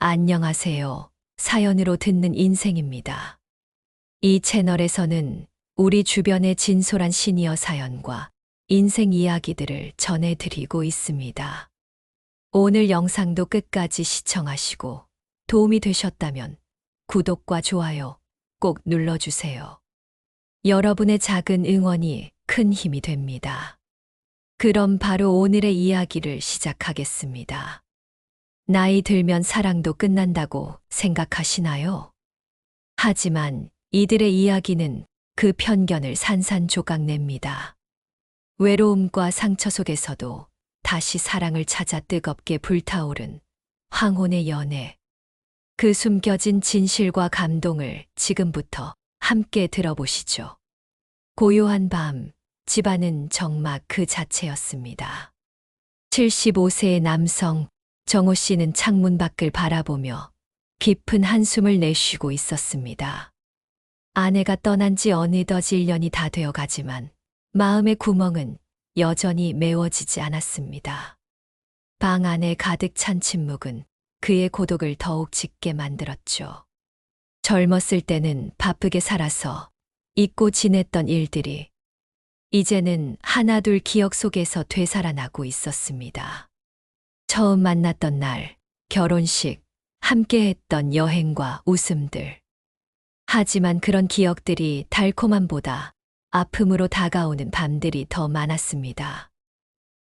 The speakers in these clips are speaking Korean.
안녕하세요. 사연으로 듣는 인생입니다. 이 채널에서는 우리 주변의 진솔한 시니어 사연과 인생 이야기들을 전해드리고 있습니다. 오늘 영상도 끝까지 시청하시고 도움이 되셨다면 구독과 좋아요 꼭 눌러주세요. 여러분의 작은 응원이 큰 힘이 됩니다. 그럼 바로 오늘의 이야기를 시작하겠습니다. 나이 들면 사랑도 끝난다고 생각하시나요? 하지만 이들의 이야기는 그 편견을 산산조각냅니다. 외로움과 상처 속에서도 다시 사랑을 찾아 뜨겁게 불타오른 황혼의 연애. 그 숨겨진 진실과 감동을 지금부터 함께 들어보시죠. 고요한 밤, 집안은 정막 그 자체였습니다. 75세의 남성 정호 씨는 창문 밖을 바라보며 깊은 한숨을 내쉬고 있었습니다. 아내가 떠난 지 어느덧 1년이 다 되어 가지만 마음의 구멍은 여전히 메워지지 않았습니다. 방 안에 가득 찬 침묵은 그의 고독을 더욱 짙게 만들었죠. 젊었을 때는 바쁘게 살아서 잊고 지냈던 일들이 이제는 하나둘 기억 속에서 되살아나고 있었습니다. 처음 만났던 날, 결혼식, 함께했던 여행과 웃음들. 하지만 그런 기억들이 달콤함보다 아픔으로 다가오는 밤들이 더 많았습니다.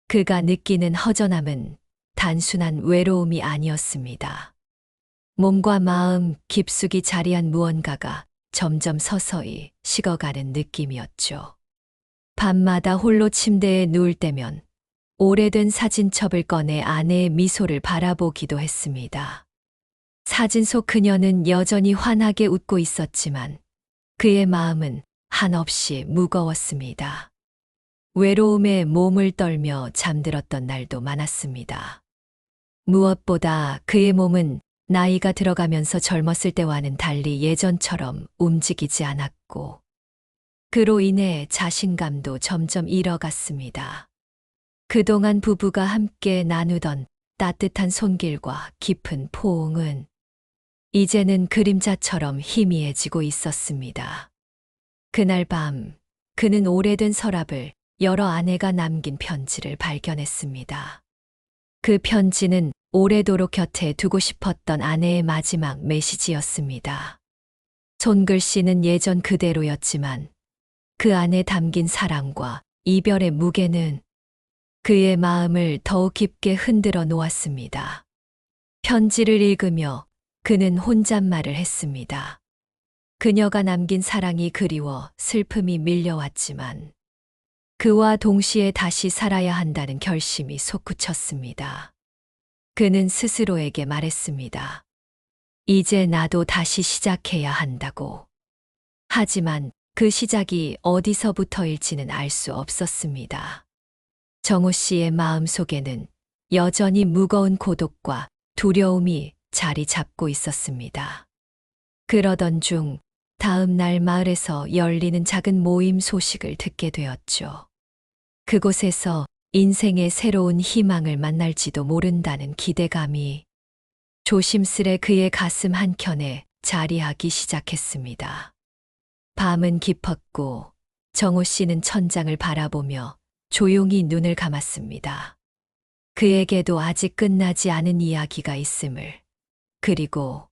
그가 느끼는 허전함은 단순한 외로움이 아니었습니다. 몸과 마음 깊숙이 자리한 무언가가 점점 서서히 식어가는 느낌이었죠. 밤마다 홀로 침대에 누울 때면 오래된 사진첩을 꺼내 아내의 미소를 바라보기도 했습니다. 사진 속 그녀는 여전히 환하게 웃고 있었지만 그의 마음은 한없이 무거웠습니다. 외로움에 몸을 떨며 잠들었던 날도 많았습니다. 무엇보다 그의 몸은 나이가 들어가면서 젊었을 때와는 달리 예전처럼 움직이지 않았고 그로 인해 자신감도 점점 잃어갔습니다. 그동안 부부가 함께 나누던 따뜻한 손길과 깊은 포옹은 이제는 그림자처럼 희미해지고 있었습니다. 그날 밤, 그는 오래된 서랍을 열어 아내가 남긴 편지를 발견했습니다. 그 편지는 오래도록 곁에 두고 싶었던 아내의 마지막 메시지였습니다. 손글씨는 예전 그대로였지만 그 안에 담긴 사랑과 이별의 무게는 그의 마음을 더욱 깊게 흔들어 놓았습니다. 편지를 읽으며 그는 혼잣말을 했습니다. 그녀가 남긴 사랑이 그리워 슬픔이 밀려왔지만 그와 동시에 다시 살아야 한다는 결심이 솟구쳤습니다. 그는 스스로에게 말했습니다. 이제 나도 다시 시작해야 한다고. 하지만 그 시작이 어디서부터일지는 알 수 없었습니다. 정호 씨의 마음 속에는 여전히 무거운 고독과 두려움이 자리 잡고 있었습니다. 그러던 중 다음 날 마을에서 열리는 작은 모임 소식을 듣게 되었죠. 그곳에서 인생의 새로운 희망을 만날지도 모른다는 기대감이 조심스레 그의 가슴 한켠에 자리하기 시작했습니다. 밤은 깊었고 정호 씨는 천장을 바라보며 조용히 눈을 감았습니다. 그에게도 아직 끝나지 않은 이야기가 있음을, 그리고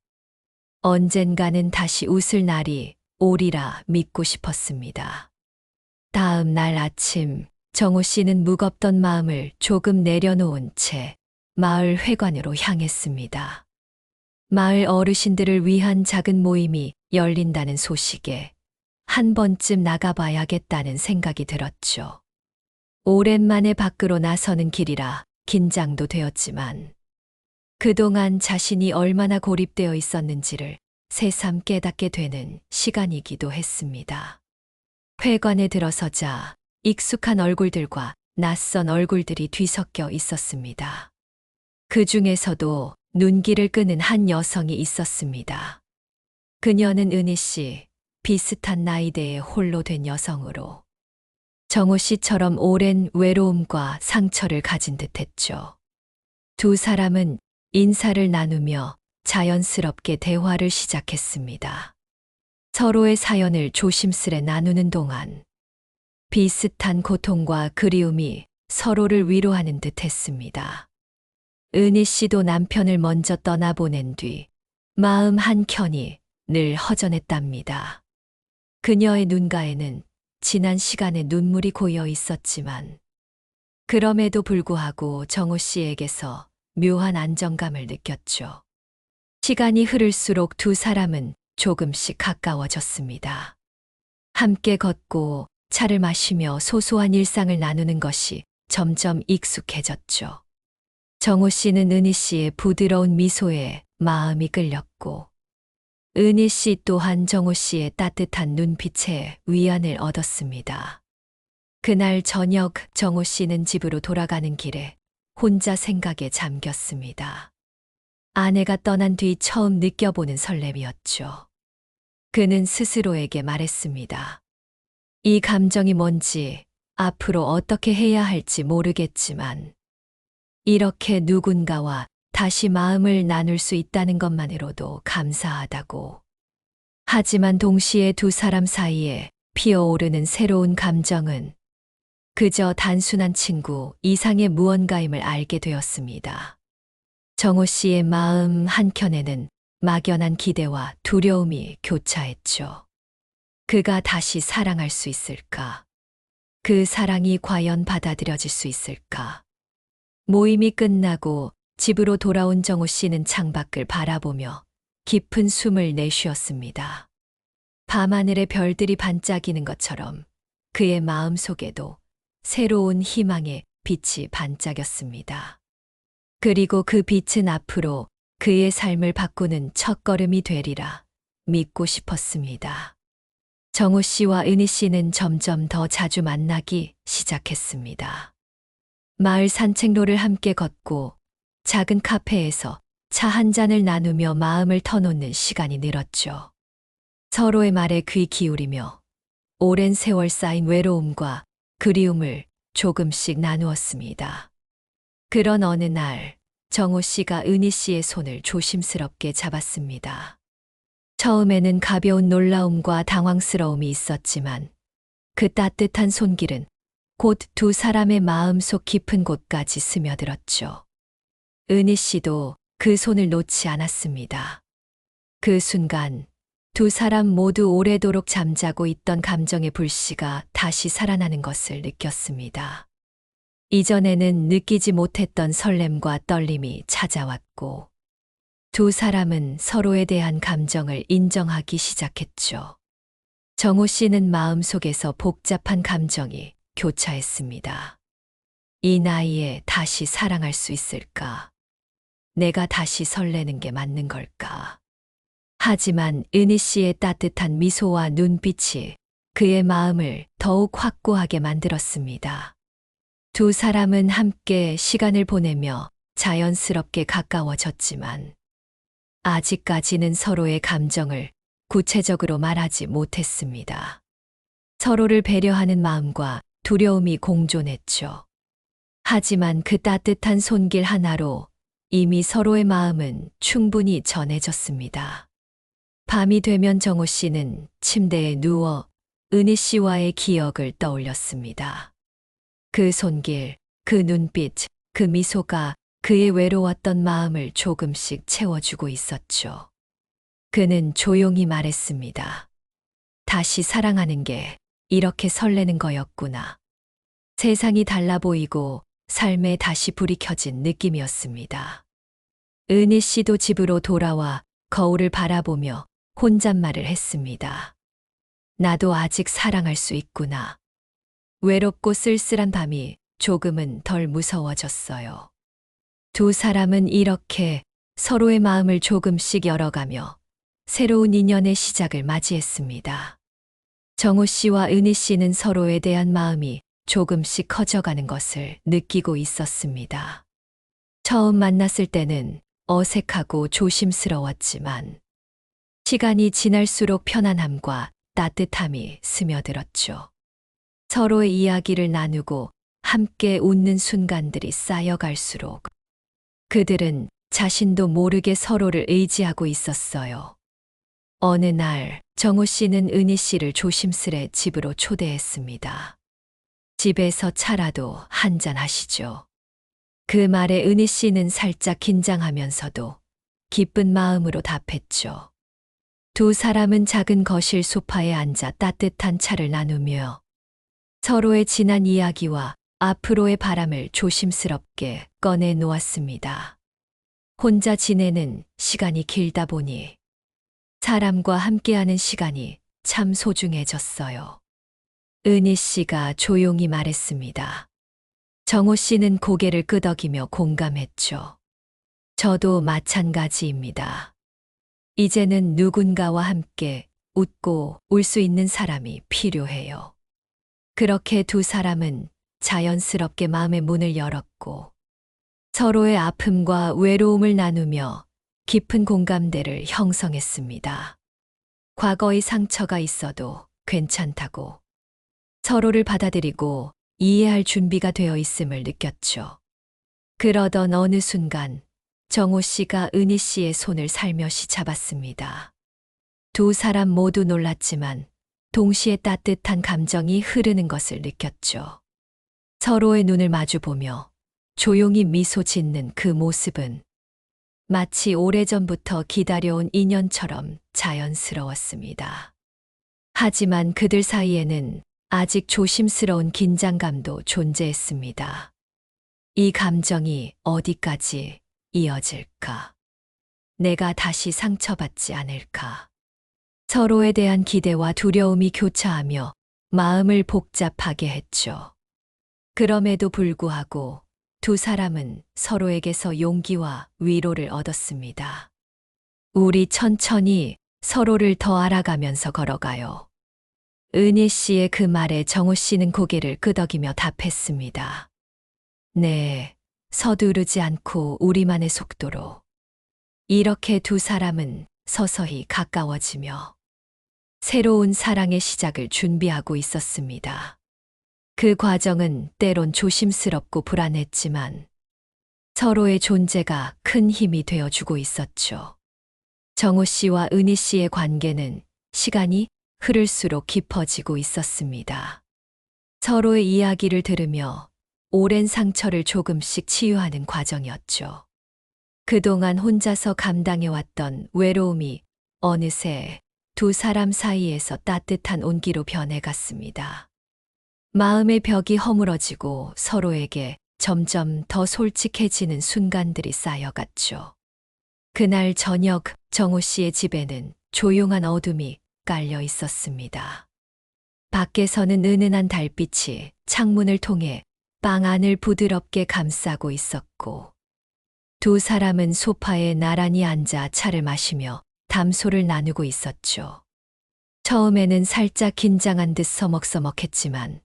언젠가는 다시 웃을 날이 오리라 믿고 싶었습니다. 다음 날 아침, 정호 씨는 무겁던 마음을 조금 내려놓은 채 마을 회관으로 향했습니다. 마을 어르신들을 위한 작은 모임이 열린다는 소식에 한 번쯤 나가봐야겠다는 생각이 들었죠. 오랜만에 밖으로 나서는 길이라 긴장도 되었지만 그동안 자신이 얼마나 고립되어 있었는지를 새삼 깨닫게 되는 시간이기도 했습니다. 회관에 들어서자 익숙한 얼굴들과 낯선 얼굴들이 뒤섞여 있었습니다. 그 중에서도 눈길을 끄는 한 여성이 있었습니다. 그녀는 은희 씨, 비슷한 나이대의 홀로 된 여성으로 정호 씨처럼 오랜 외로움과 상처를 가진 듯했죠. 두 사람은 인사를 나누며 자연스럽게 대화를 시작했습니다. 서로의 사연을 조심스레 나누는 동안 비슷한 고통과 그리움이 서로를 위로하는 듯 했습니다. 은희 씨도 남편을 먼저 떠나보낸 뒤 마음 한켠이 늘 허전했답니다. 그녀의 눈가에는 지난 시간의 눈물이 고여 있었지만 그럼에도 불구하고 정호 씨에게서 묘한 안정감을 느꼈죠. 시간이 흐를수록 두 사람은 조금씩 가까워졌습니다. 함께 걷고 차를 마시며 소소한 일상을 나누는 것이 점점 익숙해졌죠. 정호 씨는 은희 씨의 부드러운 미소에 마음이 끌렸고, 은희 씨 또한 정호 씨의 따뜻한 눈빛에 위안을 얻었습니다. 그날 저녁 정호 씨는 집으로 돌아가는 길에 혼자 생각에 잠겼습니다. 아내가 떠난 뒤 처음 느껴보는 설렘이었죠. 그는 스스로에게 말했습니다. 이 감정이 뭔지 앞으로 어떻게 해야 할지 모르겠지만 이렇게 누군가와 다시 마음을 나눌 수 있다는 것만으로도 감사하다고. 하지만 동시에 두 사람 사이에 피어오르는 새로운 감정은 그저 단순한 친구 이상의 무언가임을 알게 되었습니다. 정호 씨의 마음 한켠에는 막연한 기대와 두려움이 교차했죠. 그가 다시 사랑할 수 있을까? 그 사랑이 과연 받아들여질 수 있을까? 모임이 끝나고 집으로 돌아온 정호 씨는 창밖을 바라보며 깊은 숨을 내쉬었습니다. 밤하늘의 별들이 반짝이는 것처럼 그의 마음 속에도 새로운 희망의 빛이 반짝였습니다. 그리고 그 빛은 앞으로 그의 삶을 바꾸는 첫걸음이 되리라 믿고 싶었습니다. 정호 씨와 은희 씨는 점점 더 자주 만나기 시작했습니다. 마을 산책로를 함께 걷고 작은 카페에서 차 한 잔을 나누며 마음을 터놓는 시간이 늘었죠. 서로의 말에 귀 기울이며 오랜 세월 쌓인 외로움과 그리움을 조금씩 나누었습니다. 그런 어느 날 정호 씨가 은희 씨의 손을 조심스럽게 잡았습니다. 처음에는 가벼운 놀라움과 당황스러움이 있었지만 그 따뜻한 손길은 곧 두 사람의 마음속 깊은 곳까지 스며들었죠. 은희 씨도 그 손을 놓지 않았습니다. 그 순간 두 사람 모두 오래도록 잠자고 있던 감정의 불씨가 다시 살아나는 것을 느꼈습니다. 이전에는 느끼지 못했던 설렘과 떨림이 찾아왔고 두 사람은 서로에 대한 감정을 인정하기 시작했죠. 정호 씨는 마음속에서 복잡한 감정이 교차했습니다. 이 나이에 다시 사랑할 수 있을까? 내가 다시 설레는 게 맞는 걸까? 하지만 은희 씨의 따뜻한 미소와 눈빛이 그의 마음을 더욱 확고하게 만들었습니다. 두 사람은 함께 시간을 보내며 자연스럽게 가까워졌지만 아직까지는 서로의 감정을 구체적으로 말하지 못했습니다. 서로를 배려하는 마음과 두려움이 공존했죠. 하지만 그 따뜻한 손길 하나로 이미 서로의 마음은 충분히 전해졌습니다. 밤이 되면 정호 씨는 침대에 누워 은희 씨와의 기억을 떠올렸습니다. 그 손길, 그 눈빛, 그 미소가 그의 외로웠던 마음을 조금씩 채워주고 있었죠. 그는 조용히 말했습니다. 다시 사랑하는 게 이렇게 설레는 거였구나. 세상이 달라 보이고 삶에 다시 불이 켜진 느낌이었습니다. 은희 씨도 집으로 돌아와 거울을 바라보며 혼잣말을 했습니다. 나도 아직 사랑할 수 있구나. 외롭고 쓸쓸한 밤이 조금은 덜 무서워졌어요. 두 사람은 이렇게 서로의 마음을 조금씩 열어가며 새로운 인연의 시작을 맞이했습니다. 정호 씨와 은희 씨는 서로에 대한 마음이 조금씩 커져가는 것을 느끼고 있었습니다. 처음 만났을 때는 어색하고 조심스러웠지만 시간이 지날수록 편안함과 따뜻함이 스며들었죠. 서로의 이야기를 나누고 함께 웃는 순간들이 쌓여갈수록 그들은 자신도 모르게 서로를 의지하고 있었어요. 어느 날 정호 씨는 은희 씨를 조심스레 집으로 초대했습니다. 집에서 차라도 한잔 하시죠. 그 말에 은희 씨는 살짝 긴장하면서도 기쁜 마음으로 답했죠. 두 사람은 작은 거실 소파에 앉아 따뜻한 차를 나누며 서로의 지난 이야기와 앞으로의 바람을 조심스럽게 꺼내 놓았습니다. 혼자 지내는 시간이 길다 보니 사람과 함께하는 시간이 참 소중해졌어요. 은희 씨가 조용히 말했습니다. 정호 씨는 고개를 끄덕이며 공감했죠. 저도 마찬가지입니다. 이제는 누군가와 함께 웃고 울 수 있는 사람이 필요해요. 그렇게 두 사람은 자연스럽게 마음의 문을 열었고 서로의 아픔과 외로움을 나누며 깊은 공감대를 형성했습니다. 과거의 상처가 있어도 괜찮다고 서로를 받아들이고 이해할 준비가 되어 있음을 느꼈죠. 그러던 어느 순간 정호 씨가 은희 씨의 손을 살며시 잡았습니다. 두 사람 모두 놀랐지만 동시에 따뜻한 감정이 흐르는 것을 느꼈죠. 서로의 눈을 마주보며 조용히 미소 짓는 그 모습은 마치 오래전부터 기다려온 인연처럼 자연스러웠습니다. 하지만 그들 사이에는 아직 조심스러운 긴장감도 존재했습니다. 이 감정이 어디까지 이어질까? 내가 다시 상처받지 않을까? 서로에 대한 기대와 두려움이 교차하며 마음을 복잡하게 했죠. 그럼에도 불구하고 두 사람은 서로에게서 용기와 위로를 얻었습니다. 우리 천천히 서로를 더 알아가면서 걸어가요. 은희 씨의 그 말에 정호 씨는 고개를 끄덕이며 답했습니다. 네, 서두르지 않고 우리만의 속도로. 이렇게 두 사람은 서서히 가까워지며 새로운 사랑의 시작을 준비하고 있었습니다. 그 과정은 때론 조심스럽고 불안했지만 서로의 존재가 큰 힘이 되어주고 있었죠. 정호 씨와 은희 씨의 관계는 시간이 흐를수록 깊어지고 있었습니다. 서로의 이야기를 들으며 오랜 상처를 조금씩 치유하는 과정이었죠. 그동안 혼자서 감당해왔던 외로움이 어느새 두 사람 사이에서 따뜻한 온기로 변해갔습니다. 마음의 벽이 허물어지고 서로에게 점점 더 솔직해지는 순간들이 쌓여갔죠. 그날 저녁 정호 씨의 집에는 조용한 어둠이 깔려 있었습니다. 밖에서는 은은한 달빛이 창문을 통해 방 안을 부드럽게 감싸고 있었고 두 사람은 소파에 나란히 앉아 차를 마시며 담소를 나누고 있었죠. 처음에는 살짝 긴장한 듯 서먹서먹했지만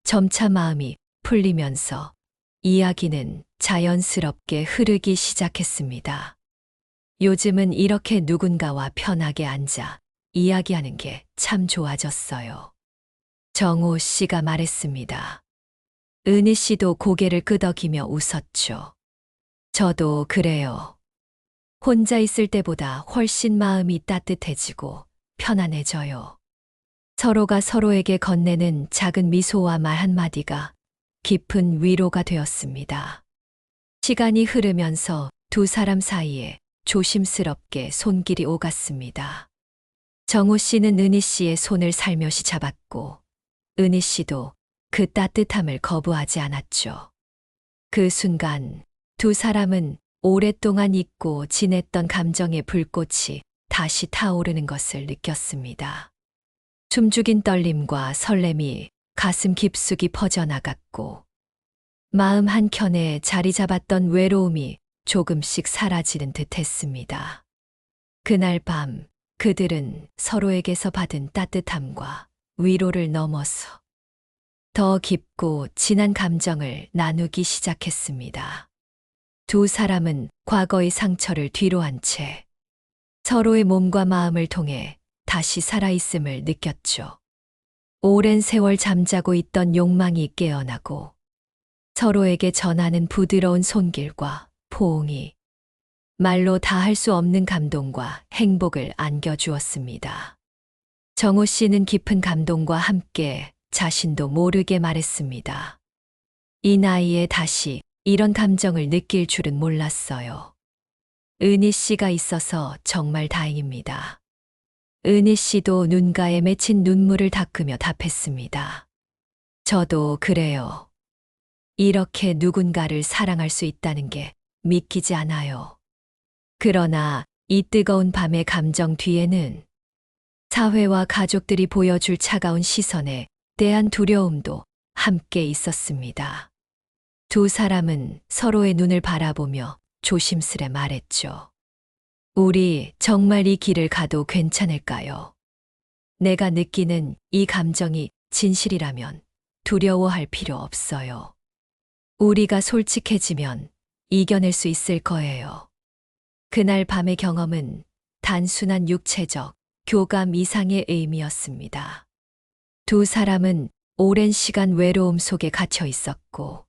점차 마음이 풀리면서 이야기는 자연스럽게 흐르기 시작했습니다. 요즘은 이렇게 누군가와 편하게 앉아 이야기하는 게 참 좋아졌어요. 정호 씨가 말했습니다. 은희 씨도 고개를 끄덕이며 웃었죠. 저도 그래요. 혼자 있을 때보다 훨씬 마음이 따뜻해지고 편안해져요. 서로가 서로에게 건네는 작은 미소와 말 한마디가 깊은 위로가 되었습니다. 시간이 흐르면서 두 사람 사이에 조심스럽게 손길이 오갔습니다. 정호 씨는 은희 씨의 손을 살며시 잡았고 은희 씨도 그 따뜻함을 거부하지 않았죠. 그 순간 두 사람은 오랫동안 잊고 지냈던 감정의 불꽃이 다시 타오르는 것을 느꼈습니다. 숨죽인 떨림과 설렘이 가슴 깊숙이 퍼져나갔고 마음 한켠에 자리 잡았던 외로움이 조금씩 사라지는 듯 했습니다. 그날 밤 그들은 서로에게서 받은 따뜻함과 위로를 넘어서 더 깊고 진한 감정을 나누기 시작했습니다. 두 사람은 과거의 상처를 뒤로한 채 서로의 몸과 마음을 통해 다시 살아있음을 느꼈죠. 오랜 세월 잠자고 있던 욕망이 깨어나고 서로에게 전하는 부드러운 손길과 포옹이 말로 다 할 수 없는 감동과 행복을 안겨주었습니다. 정호 씨는 깊은 감동과 함께 자신도 모르게 말했습니다. 이 나이에 다시 이런 감정을 느낄 줄은 몰랐어요. 은희 씨가 있어서 정말 다행입니다. 은희 씨도 눈가에 맺힌 눈물을 닦으며 답했습니다. 저도 그래요. 이렇게 누군가를 사랑할 수 있다는 게 믿기지 않아요. 그러나 이 뜨거운 밤의 감정 뒤에는 사회와 가족들이 보여줄 차가운 시선에 대한 두려움도 함께 있었습니다. 두 사람은 서로의 눈을 바라보며 조심스레 말했죠. 우리 정말 이 길을 가도 괜찮을까요? 내가 느끼는 이 감정이 진실이라면 두려워할 필요 없어요. 우리가 솔직해지면 이겨낼 수 있을 거예요. 그날 밤의 경험은 단순한 육체적 교감 이상의 의미였습니다. 두 사람은 오랜 시간 외로움 속에 갇혀 있었고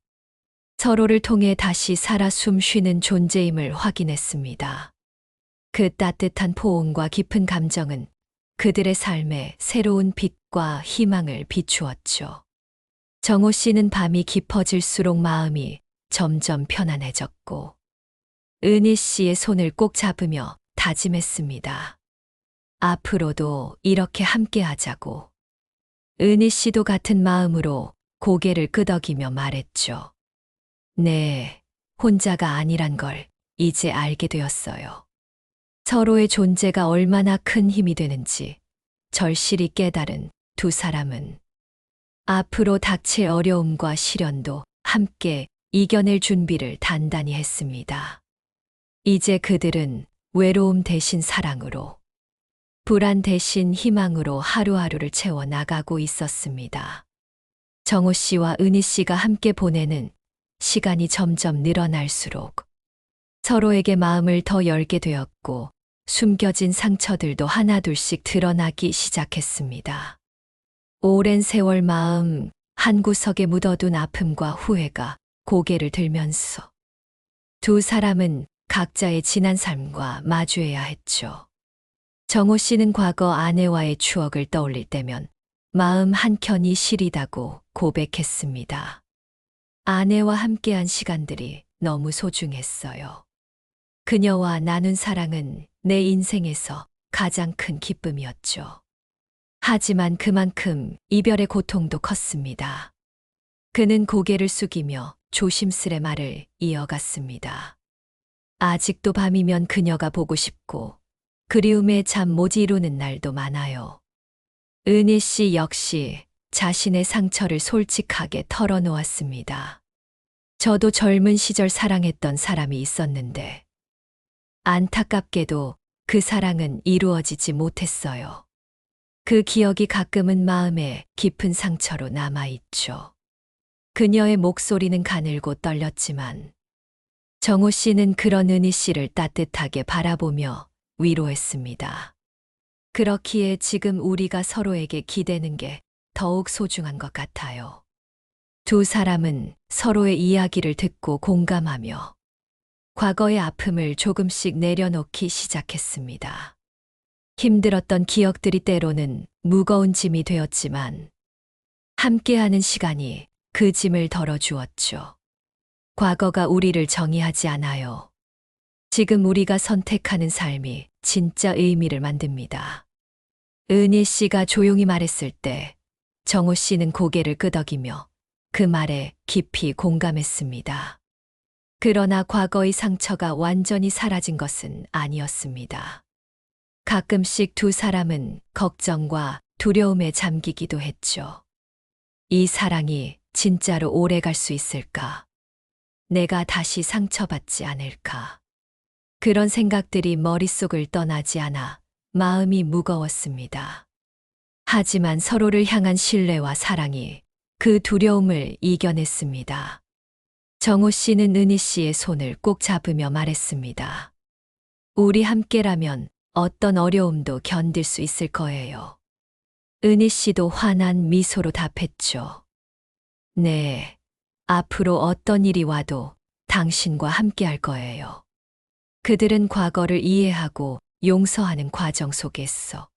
서로를 통해 다시 살아 숨 쉬는 존재임을 확인했습니다. 그 따뜻한 포옹과 깊은 감정은 그들의 삶에 새로운 빛과 희망을 비추었죠. 정호 씨는 밤이 깊어질수록 마음이 점점 편안해졌고 은희 씨의 손을 꼭 잡으며 다짐했습니다. 앞으로도 이렇게 함께 하자고. 은희 씨도 같은 마음으로 고개를 끄덕이며 말했죠. 네, 혼자가 아니란 걸 이제 알게 되었어요. 서로의 존재가 얼마나 큰 힘이 되는지 절실히 깨달은 두 사람은 앞으로 닥칠 어려움과 시련도 함께 이겨낼 준비를 단단히 했습니다. 이제 그들은 외로움 대신 사랑으로, 불안 대신 희망으로 하루하루를 채워 나가고 있었습니다. 정호 씨와 은희 씨가 함께 보내는 시간이 점점 늘어날수록 서로에게 마음을 더 열게 되었고 숨겨진 상처들도 하나둘씩 드러나기 시작했습니다. 오랜 세월 마음 한구석에 묻어둔 아픔과 후회가 고개를 들면서 두 사람은 각자의 지난 삶과 마주해야 했죠. 정호 씨는 과거 아내와의 추억을 떠올릴 때면 마음 한켠이 시리다고 고백했습니다. 아내와 함께한 시간들이 너무 소중했어요. 그녀와 나눈 사랑은 내 인생에서 가장 큰 기쁨이었죠. 하지만 그만큼 이별의 고통도 컸습니다. 그는 고개를 숙이며 조심스레 말을 이어갔습니다. 아직도 밤이면 그녀가 보고 싶고 그리움에 잠 못 이루는 날도 많아요. 은희 씨 역시 자신의 상처를 솔직하게 털어놓았습니다. 저도 젊은 시절 사랑했던 사람이 있었는데 안타깝게도 그 사랑은 이루어지지 못했어요. 그 기억이 가끔은 마음에 깊은 상처로 남아있죠. 그녀의 목소리는 가늘고 떨렸지만 정호 씨는 그런 은희 씨를 따뜻하게 바라보며 위로했습니다. 그렇기에 지금 우리가 서로에게 기대는 게 더욱 소중한 것 같아요. 두 사람은 서로의 이야기를 듣고 공감하며 과거의 아픔을 조금씩 내려놓기 시작했습니다. 힘들었던 기억들이 때로는 무거운 짐이 되었지만 함께하는 시간이 그 짐을 덜어주었죠. 과거가 우리를 정의하지 않아요. 지금 우리가 선택하는 삶이 진짜 의미를 만듭니다. 은희 씨가 조용히 말했을 때 정호 씨는 고개를 끄덕이며 그 말에 깊이 공감했습니다. 그러나 과거의 상처가 완전히 사라진 것은 아니었습니다. 가끔씩 두 사람은 걱정과 두려움에 잠기기도 했죠. 이 사랑이 진짜로 오래 갈 수 있을까? 내가 다시 상처받지 않을까? 그런 생각들이 머릿속을 떠나지 않아 마음이 무거웠습니다. 하지만 서로를 향한 신뢰와 사랑이 그 두려움을 이겨냈습니다. 정호 씨는 은희 씨의 손을 꼭 잡으며 말했습니다. 우리 함께라면 어떤 어려움도 견딜 수 있을 거예요. 은희 씨도 환한 미소로 답했죠. 네, 앞으로 어떤 일이 와도 당신과 함께 할 거예요. 그들은 과거를 이해하고 용서하는 과정 속에서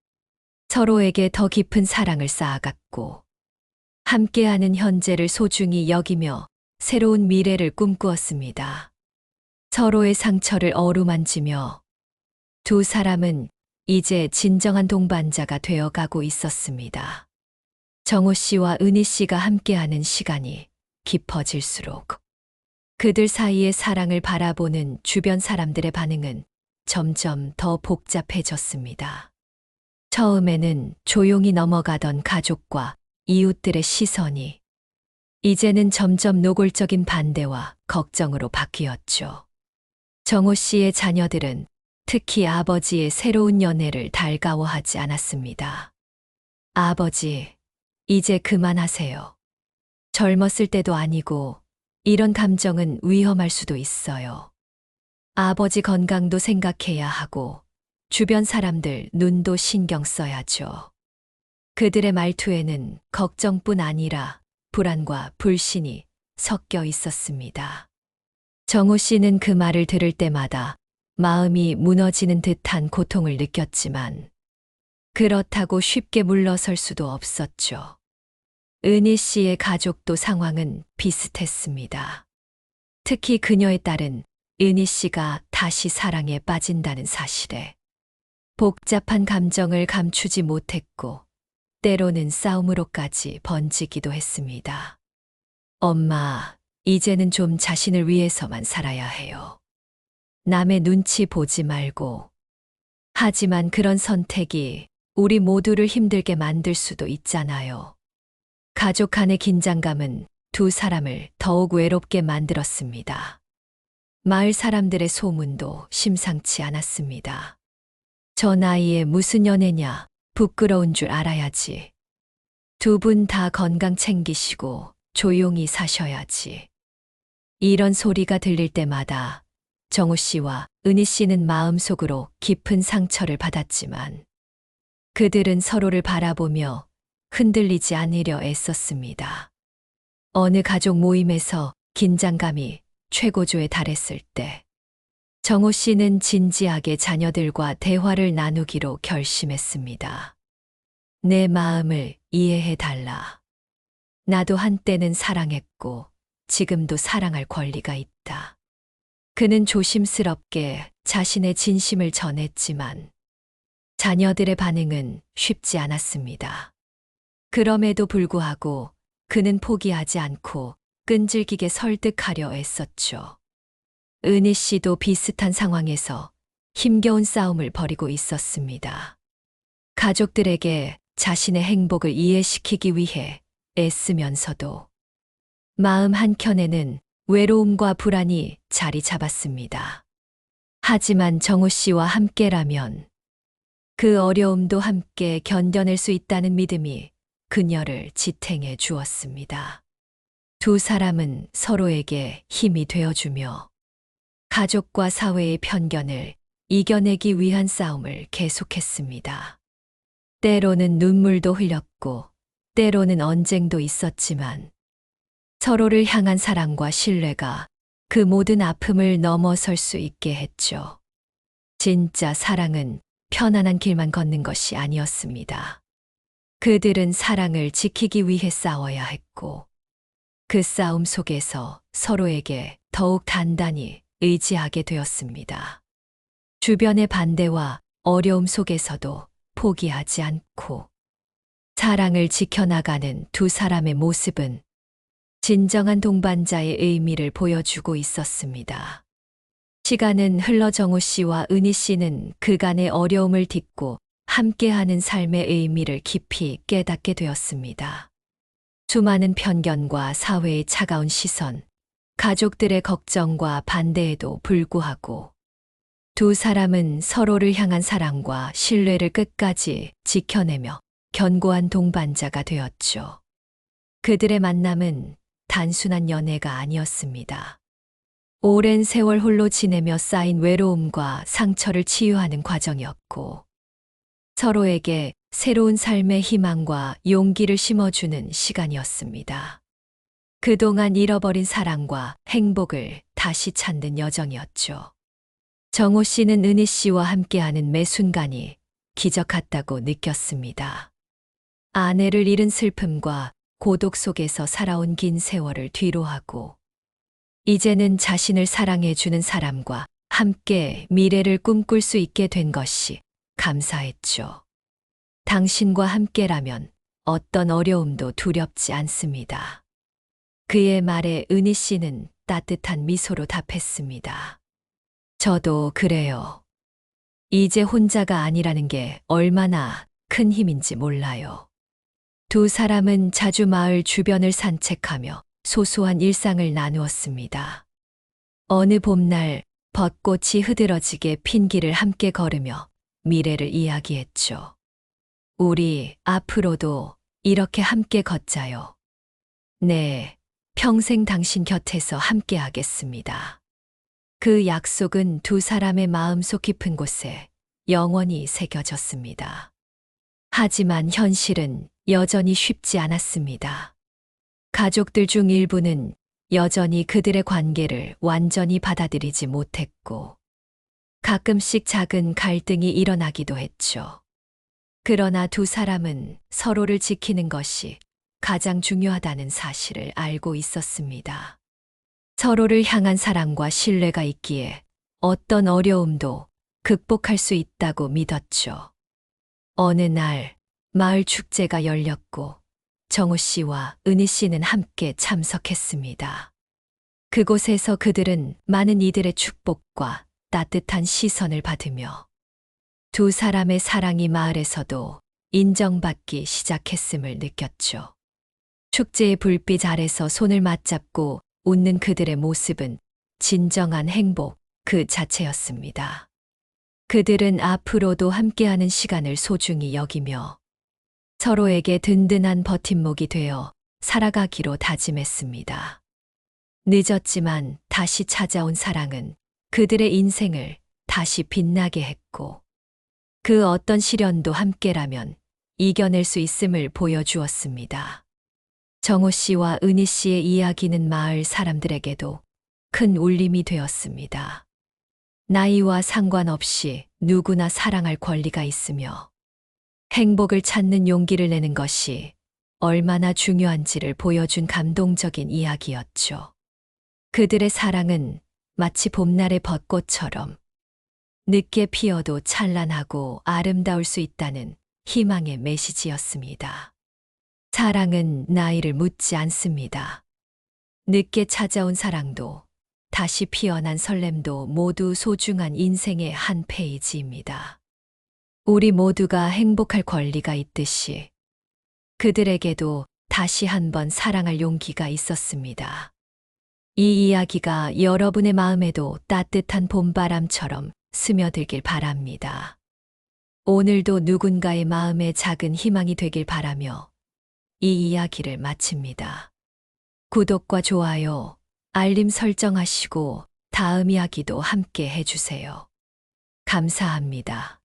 서로에게 더 깊은 사랑을 쌓아갔고 함께하는 현재를 소중히 여기며 새로운 미래를 꿈꾸었습니다. 서로의 상처를 어루만지며 두 사람은 이제 진정한 동반자가 되어 가고 있었습니다. 정호 씨와 은희 씨가 함께하는 시간이 깊어질수록 그들 사이의 사랑을 바라보는 주변 사람들의 반응은 점점 더 복잡해졌습니다. 처음에는 조용히 넘어가던 가족과 이웃들의 시선이 이제는 점점 노골적인 반대와 걱정으로 바뀌었죠. 정호 씨의 자녀들은 특히 아버지의 새로운 연애를 달가워하지 않았습니다. 아버지, 이제 그만하세요. 젊었을 때도 아니고 이런 감정은 위험할 수도 있어요. 아버지 건강도 생각해야 하고 주변 사람들 눈도 신경 써야죠. 그들의 말투에는 걱정뿐 아니라 불안과 불신이 섞여 있었습니다. 정호 씨는 그 말을 들을 때마다 마음이 무너지는 듯한 고통을 느꼈지만 그렇다고 쉽게 물러설 수도 없었죠. 은희 씨의 가족도 상황은 비슷했습니다. 특히 그녀의 딸은 은희 씨가 다시 사랑에 빠진다는 사실에 복잡한 감정을 감추지 못했고 때로는 싸움으로까지 번지기도 했습니다. 엄마, 이제는 좀 자신을 위해서만 살아야 해요. 남의 눈치 보지 말고. 하지만 그런 선택이 우리 모두를 힘들게 만들 수도 있잖아요. 가족 간의 긴장감은 두 사람을 더욱 외롭게 만들었습니다. 마을 사람들의 소문도 심상치 않았습니다. 저 나이에 무슨 연애냐, 부끄러운 줄 알아야지. 두 분 다 건강 챙기시고 조용히 사셔야지. 이런 소리가 들릴 때마다 정호 씨와 은희 씨는 마음속으로 깊은 상처를 받았지만 그들은 서로를 바라보며 흔들리지 않으려 애썼습니다. 어느 가족 모임에서 긴장감이 최고조에 달했을 때 정호 씨는 진지하게 자녀들과 대화를 나누기로 결심했습니다. 내 마음을 이해해 달라. 나도 한때는 사랑했고 지금도 사랑할 권리가 있다. 그는 조심스럽게 자신의 진심을 전했지만 자녀들의 반응은 쉽지 않았습니다. 그럼에도 불구하고 그는 포기하지 않고 끈질기게 설득하려 애썼죠. 은희 씨도 비슷한 상황에서 힘겨운 싸움을 벌이고 있었습니다. 가족들에게 자신의 행복을 이해시키기 위해 애쓰면서도 마음 한켠에는 외로움과 불안이 자리 잡았습니다. 하지만 정호 씨와 함께라면 그 어려움도 함께 견뎌낼 수 있다는 믿음이 그녀를 지탱해 주었습니다. 두 사람은 서로에게 힘이 되어주며 가족과 사회의 편견을 이겨내기 위한 싸움을 계속했습니다. 때로는 눈물도 흘렸고 때로는 언쟁도 있었지만 서로를 향한 사랑과 신뢰가 그 모든 아픔을 넘어설 수 있게 했죠. 진짜 사랑은 편안한 길만 걷는 것이 아니었습니다. 그들은 사랑을 지키기 위해 싸워야 했고 그 싸움 속에서 서로에게 더욱 단단히 의지하게 되었습니다. 주변의 반대와 어려움 속에서도 포기하지 않고 사랑을 지켜나가는 두 사람의 모습은 진정한 동반자의 의미를 보여주고 있었습니다. 시간은 흘러 정호 씨와 은희 씨는 그간의 어려움을 딛고 함께하는 삶의 의미를 깊이 깨닫게 되었습니다. 수많은 편견과 사회의 차가운 시선, 가족들의 걱정과 반대에도 불구하고 두 사람은 서로를 향한 사랑과 신뢰를 끝까지 지켜내며 견고한 동반자가 되었죠. 그들의 만남은 단순한 연애가 아니었습니다. 오랜 세월 홀로 지내며 쌓인 외로움과 상처를 치유하는 과정이었고 서로에게 새로운 삶의 희망과 용기를 심어주는 시간이었습니다. 그동안 잃어버린 사랑과 행복을 다시 찾는 여정이었죠. 정호 씨는 은희 씨와 함께하는 매 순간이 기적 같다고 느꼈습니다. 아내를 잃은 슬픔과 고독 속에서 살아온 긴 세월을 뒤로하고 이제는 자신을 사랑해주는 사람과 함께 미래를 꿈꿀 수 있게 된 것이 감사했죠. 당신과 함께라면 어떤 어려움도 두렵지 않습니다. 그의 말에 은희 씨는 따뜻한 미소로 답했습니다. 저도 그래요. 이제 혼자가 아니라는 게 얼마나 큰 힘인지 몰라요. 두 사람은 자주 마을 주변을 산책하며 소소한 일상을 나누었습니다. 어느 봄날 벚꽃이 흐드러지게 핀 길을 함께 걸으며 미래를 이야기했죠. 우리 앞으로도 이렇게 함께 걷자요. 네, 평생 당신 곁에서 함께 하겠습니다. 그 약속은 두 사람의 마음속 깊은 곳에 영원히 새겨졌습니다. 하지만 현실은 여전히 쉽지 않았습니다. 가족들 중 일부는 여전히 그들의 관계를 완전히 받아들이지 못했고, 가끔씩 작은 갈등이 일어나기도 했죠. 그러나 두 사람은 서로를 지키는 것이 가장 중요하다는 사실을 알고 있었습니다. 서로를 향한 사랑과 신뢰가 있기에 어떤 어려움도 극복할 수 있다고 믿었죠. 어느 날 마을 축제가 열렸고 정우 씨와 은희 씨는 함께 참석했습니다. 그곳에서 그들은 많은 이들의 축복과 따뜻한 시선을 받으며 두 사람의 사랑이 마을에서도 인정받기 시작했음을 느꼈죠. 축제의 불빛 아래서 손을 맞잡고 웃는 그들의 모습은 진정한 행복 그 자체였습니다. 그들은 앞으로도 함께하는 시간을 소중히 여기며 서로에게 든든한 버팀목이 되어 살아가기로 다짐했습니다. 늦었지만 다시 찾아온 사랑은 그들의 인생을 다시 빛나게 했고 그 어떤 시련도 함께라면 이겨낼 수 있음을 보여주었습니다. 정호 씨와 은희 씨의 이야기는 마을 사람들에게도 큰 울림이 되었습니다. 나이와 상관없이 누구나 사랑할 권리가 있으며 행복을 찾는 용기를 내는 것이 얼마나 중요한지를 보여준 감동적인 이야기였죠. 그들의 사랑은 마치 봄날의 벚꽃처럼 늦게 피어도 찬란하고 아름다울 수 있다는 희망의 메시지였습니다. 사랑은 나이를 묻지 않습니다. 늦게 찾아온 사랑도 다시 피어난 설렘도 모두 소중한 인생의 한 페이지입니다. 우리 모두가 행복할 권리가 있듯이 그들에게도 다시 한번 사랑할 용기가 있었습니다. 이 이야기가 여러분의 마음에도 따뜻한 봄바람처럼 스며들길 바랍니다. 오늘도 누군가의 마음에 작은 희망이 되길 바라며 이 이야기를 마칩니다. 구독과 좋아요, 알림 설정하시고 다음 이야기도 함께 해주세요. 감사합니다.